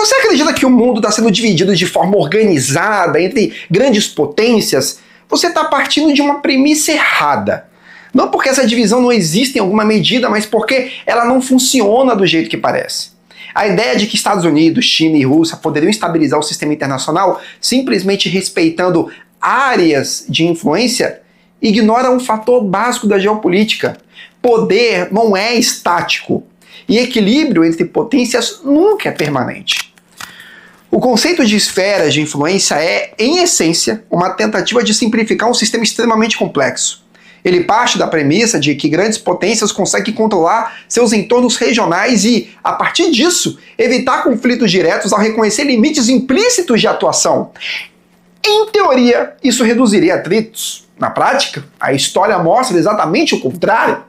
você acredita que o mundo está sendo dividido de forma organizada entre grandes potências, você está partindo de uma premissa errada. Não porque essa divisão não existe em alguma medida, mas porque ela não funciona do jeito que parece. A ideia de que Estados Unidos, China e Rússia poderiam estabilizar o sistema internacional simplesmente respeitando áreas de influência ignora um fator básico da geopolítica. Poder não é estático e equilíbrio entre potências nunca é permanente. O conceito de esferas de influência é, em essência, uma tentativa de simplificar um sistema extremamente complexo. Ele parte da premissa de que grandes potências conseguem controlar seus entornos regionais e, a partir disso, evitar conflitos diretos ao reconhecer limites implícitos de atuação. Em teoria, isso reduziria atritos. Na prática, a história mostra exatamente o contrário.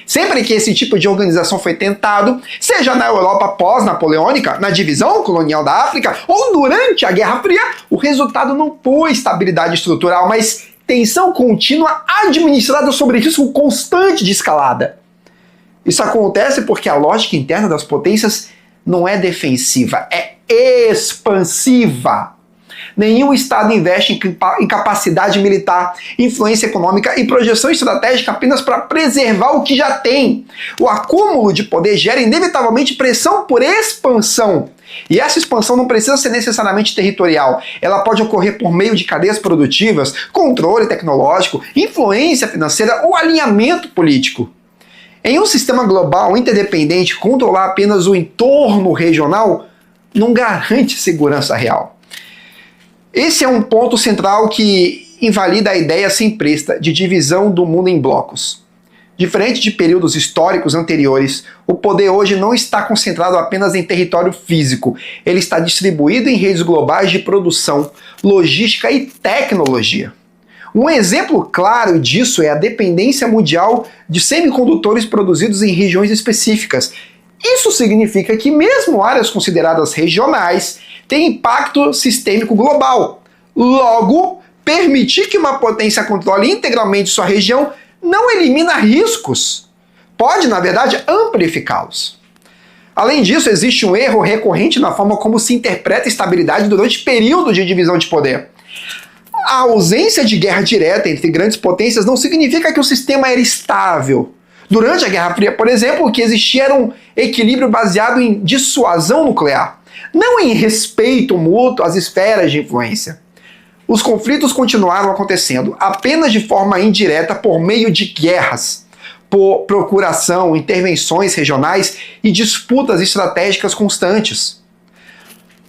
Sempre que esse tipo de organização foi tentado, seja na Europa pós-napoleônica, na divisão colonial da África ou durante a Guerra Fria, o resultado não foi estabilidade estrutural, mas tensão contínua administrada sobre risco constante de escalada. Isso acontece porque a lógica interna das potências não é defensiva, é expansiva. Nenhum Estado investe em capacidade militar, influência econômica e projeção estratégica apenas para preservar o que já tem. O acúmulo de poder gera inevitavelmente pressão por expansão. E essa expansão não precisa ser necessariamente territorial. Ela pode ocorrer por meio de cadeias produtivas, controle tecnológico, influência financeira ou alinhamento político. Em um sistema global interdependente, controlar apenas o entorno regional não garante segurança real. Esse é um ponto central que invalida a ideia simplista de divisão do mundo em blocos. Diferente de períodos históricos anteriores, o poder hoje não está concentrado apenas em território físico, ele está distribuído em redes globais de produção, logística e tecnologia. Um exemplo claro disso é a dependência mundial de semicondutores produzidos em regiões específicas. Isso significa que mesmo áreas consideradas regionais têm impacto sistêmico global. Logo, permitir que uma potência controle integralmente sua região não elimina riscos. Pode, na verdade, amplificá-los. Além disso, existe um erro recorrente na forma como se interpreta estabilidade durante períodos de divisão de poder. A ausência de guerra direta entre grandes potências não significa que o sistema era estável. Durante a Guerra Fria, por exemplo, o que existia era um equilíbrio baseado em dissuasão nuclear, não em respeito mútuo às esferas de influência. Os conflitos continuaram acontecendo, apenas de forma indireta por meio de guerras, por procuração, intervenções regionais e disputas estratégicas constantes.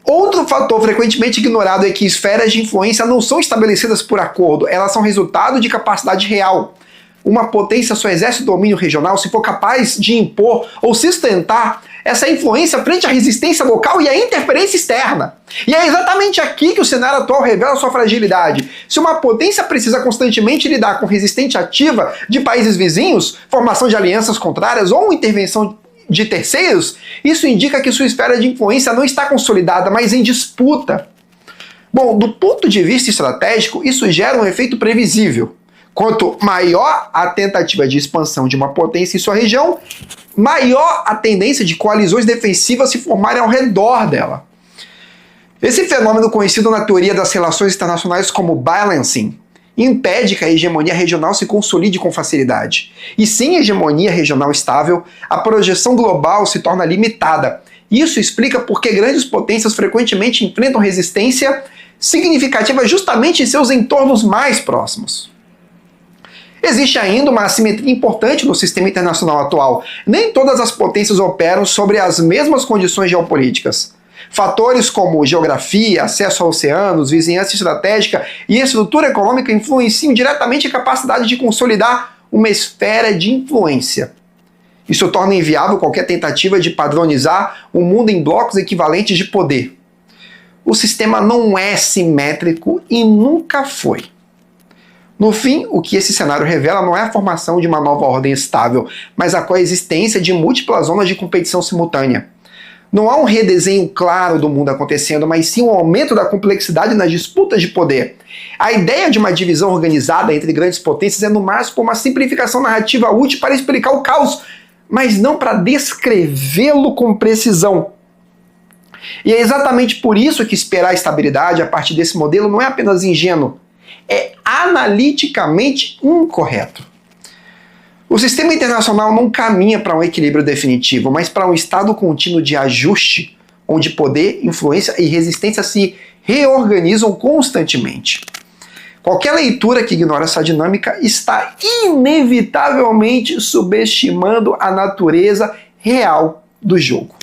Outro fator frequentemente ignorado é que esferas de influência não são estabelecidas por acordo, elas são resultado de capacidade real. Uma potência só exerce domínio regional se for capaz de impor ou sustentar essa influência frente à resistência local e à interferência externa. E é exatamente aqui que o cenário atual revela sua fragilidade. Se uma potência precisa constantemente lidar com resistência ativa de países vizinhos, formação de alianças contrárias ou intervenção de terceiros, isso indica que sua esfera de influência não está consolidada, mas em disputa. Bom, do ponto de vista estratégico, isso gera um efeito previsível. Quanto maior a tentativa de expansão de uma potência em sua região, maior a tendência de coalizões defensivas se formarem ao redor dela. Esse fenômeno, conhecido na teoria das relações internacionais como balancing, impede que a hegemonia regional se consolide com facilidade. E sem hegemonia regional estável, a projeção global se torna limitada. Isso explica por que grandes potências frequentemente enfrentam resistência significativa justamente em seus entornos mais próximos. Existe ainda uma assimetria importante no sistema internacional atual. Nem todas as potências operam sobre as mesmas condições geopolíticas. Fatores como geografia, acesso a oceanos, vizinhança estratégica e estrutura econômica influenciam diretamente a capacidade de consolidar uma esfera de influência. Isso torna inviável qualquer tentativa de padronizar o mundo em blocos equivalentes de poder. O sistema não é simétrico e nunca foi. No fim, o que esse cenário revela não é a formação de uma nova ordem estável, mas a coexistência de múltiplas zonas de competição simultânea. Não há um redesenho claro do mundo acontecendo, mas sim um aumento da complexidade nas disputas de poder. A ideia de uma divisão organizada entre grandes potências é no máximo uma simplificação narrativa útil para explicar o caos, mas não para descrevê-lo com precisão. E é exatamente por isso que esperar estabilidade a partir desse modelo não é apenas ingênuo, é analiticamente incorreto. O sistema internacional não caminha para um equilíbrio definitivo, mas para um estado contínuo de ajuste, onde poder, influência e resistência se reorganizam constantemente. Qualquer leitura que ignora essa dinâmica está inevitavelmente subestimando a natureza real do jogo.